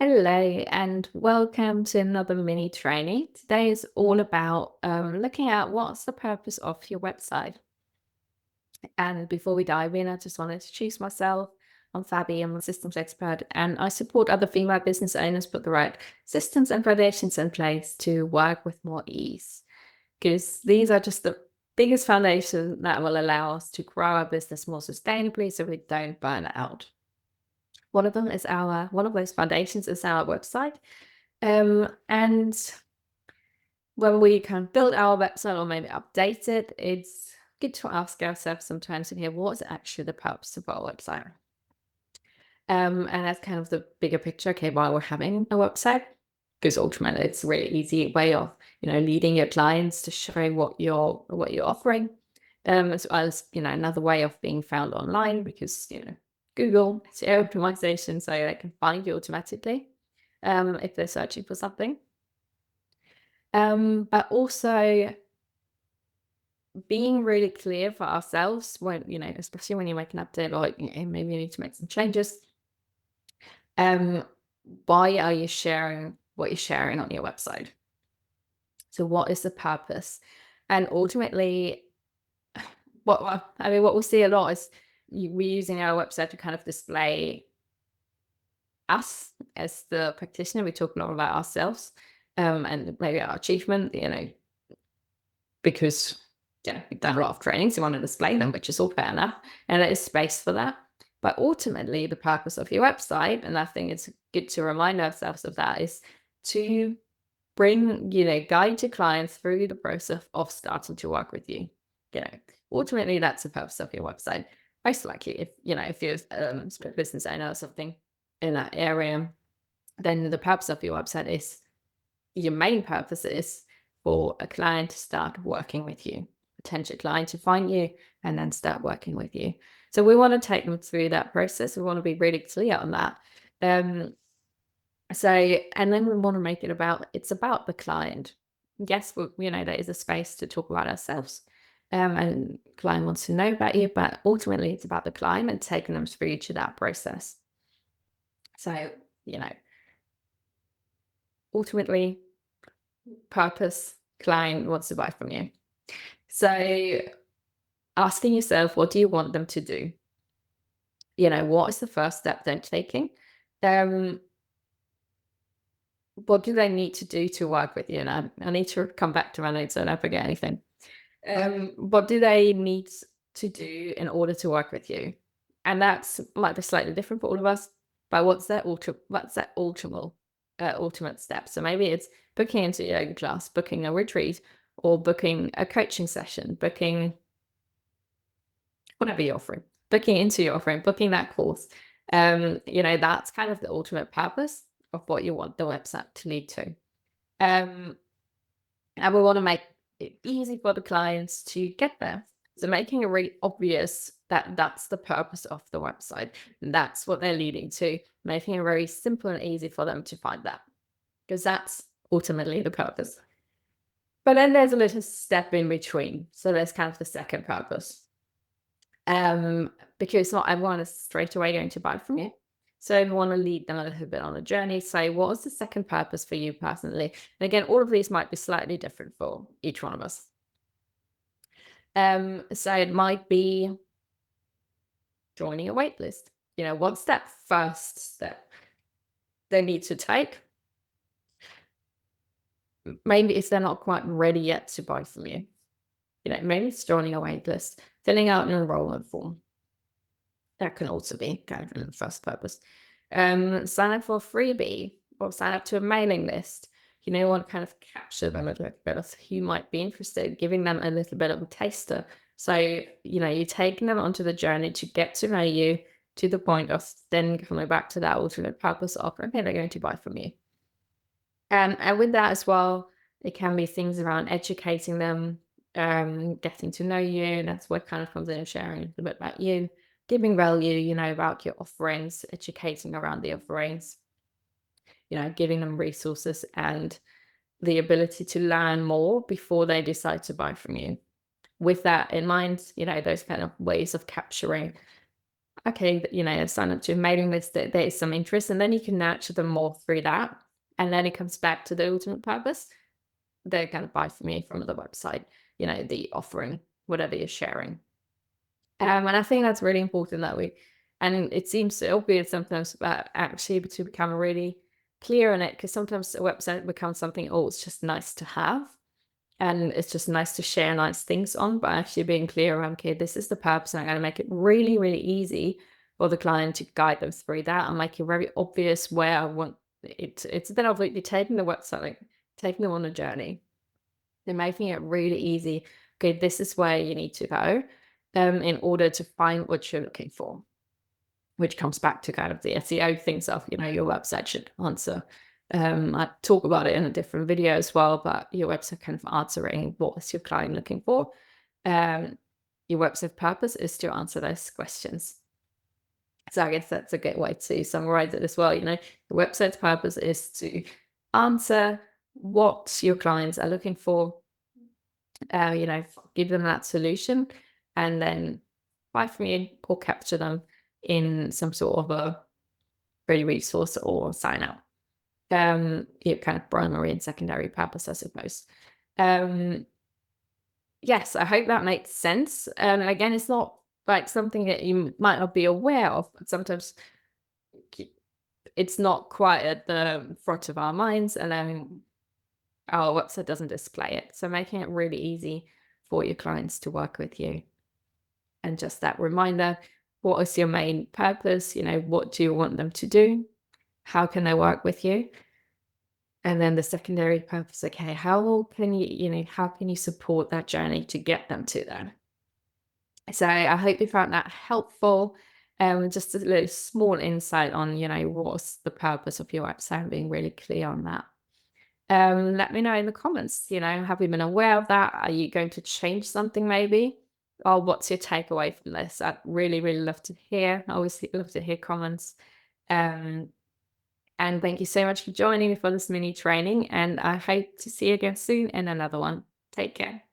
Hello and welcome to another mini training. Today is all about looking at what's the purpose of your website. And before we dive in, I just wanted to introduce myself. I'm Fabi, I'm a systems expert, and I support other female business owners put the right systems and foundations in place to work with more ease. Because these are just the biggest foundation that will allow us to grow our business more sustainably so we don't burn out. One of those foundations is our website. And when we can build our website or maybe update it, it's good to ask ourselves sometimes in here, what's actually the purpose of our website? And that's kind of the bigger picture. Okay, why we're having a website, because ultimately it's a really easy way of, leading your clients to show what you're offering. As well as, another way of being found online because, Google, it's optimization, so they can find you automatically if they're searching for something. But also being really clear for ourselves when, especially when you make an update or maybe you need to make some changes. Um, why are you sharing what you're sharing on your website? So what is the purpose? And ultimately, what we see a lot is we're using our website to kind of display us as the practitioner. We talk a lot about ourselves and maybe our achievement, because we've done a lot of trainings, we want to display them, which is all fair enough. And there is space for that. But ultimately, the purpose of your website, and I think it's good to remind ourselves of that, is to bring, guide your clients through the process of starting to work with you. You know, ultimately, that's the purpose of your website. Most likely, if you're a business owner or something in that area, then the purpose of your website is your main purpose is for a client to start working with you, potential client to find you and then start working with you. So we want to take them through that process. We want to be really clear on that. Um, and then we want to make it's about the client. Yes, there is a space to talk about ourselves. And client wants to know about you, but ultimately it's about the client and taking them through to that process. So, ultimately purpose, client wants to buy from you. So asking yourself, what do you want them to do? What is the first step they're taking? Um, what do they need to do to work with you? And I need to come back to my notes so I don't forget anything. What do they need to do in order to work with you? And that's might be slightly different for all of us, but what's that ultimate step? So maybe it's booking into a yoga class, booking a retreat, or booking a coaching session, booking whatever you're offering, booking into your offering, booking that course. That's kind of the ultimate purpose of what you want the website to lead to. Um, and we want to make it easy for the clients to get there. So making it really obvious that that's the purpose of the website. That's what they're leading to, making it very simple and easy for them to find that, because that's ultimately the purpose. But then there's a little step in between. So there's kind of the second purpose. Because not everyone is straight away going to buy from you. So we want to lead them a little bit on a journey. So what is the second purpose for you personally? And again, all of these might be slightly different for each one of us. So it might be joining a waitlist. What's that first step they need to take? Maybe if they're not quite ready yet to buy from you. Maybe it's joining a waitlist, filling out an enrollment form. That can also be kind of the first purpose. Sign up for a freebie or sign up to a mailing list. Want to kind of capture them a little bit. You might be interested, giving them a little bit of a taster. So, you're taking them onto the journey to get to know you to the point of then coming back to that ultimate purpose of, okay, they're going to buy from you. And with that as well, it can be things around educating them, getting to know you. That's what kind of comes in and sharing a little bit about you, giving value, about your offerings, educating around the offerings, giving them resources and the ability to learn more before they decide to buy from you. With that in mind, those kind of ways of capturing, okay, sign up to a mailing list, that there is some interest, and then you can nurture them more through that. And then it comes back to the ultimate purpose. They're going to buy from you from the website, the offering, whatever you're sharing. And I think that's really important that and it seems so obvious sometimes, but actually to become really clear on it, because sometimes a website becomes something, oh, it's just nice to have. And it's just nice to share nice things on, but actually being clear around, okay, this is the purpose, and I'm going to make it really, really easy for the client to guide them through that and make it very obvious where I want it. It's then obviously taking the website, like taking them on a journey. They're making it really easy. Okay, this is where you need to go in order to find what you're looking for, which comes back to kind of the SEO things of, your website should answer. I talk about it in a different video as well, but your website kind of answering what is your client looking for. Your website purpose is to answer those questions. So I guess that's a good way to summarize it as well. The website's purpose is to answer what your clients are looking for, give them that solution, and then buy from you or capture them in some sort of a free resource or sign up. Kind of primary and secondary purpose, I suppose. Yes, I hope that makes sense. And again, it's not like something that you might not be aware of, but sometimes it's not quite at the front of our minds, and then our website doesn't display it. So making it really easy for your clients to work with you. And just that reminder, what is your main purpose? What do you want them to do? How can they work with you? And then the secondary purpose, okay, how can how can you support that journey to get them to that? So I hope you found that helpful. Just a little small insight on, what's the purpose of your website, being really clear on that. Let me know in the comments, have you been aware of that? Are you going to change something maybe? Or what's your takeaway from this? I'd really, really love to hear. I always love to hear comments. Um, and thank you so much for joining me for this mini training. And I hope to see you again soon in another one. Take care.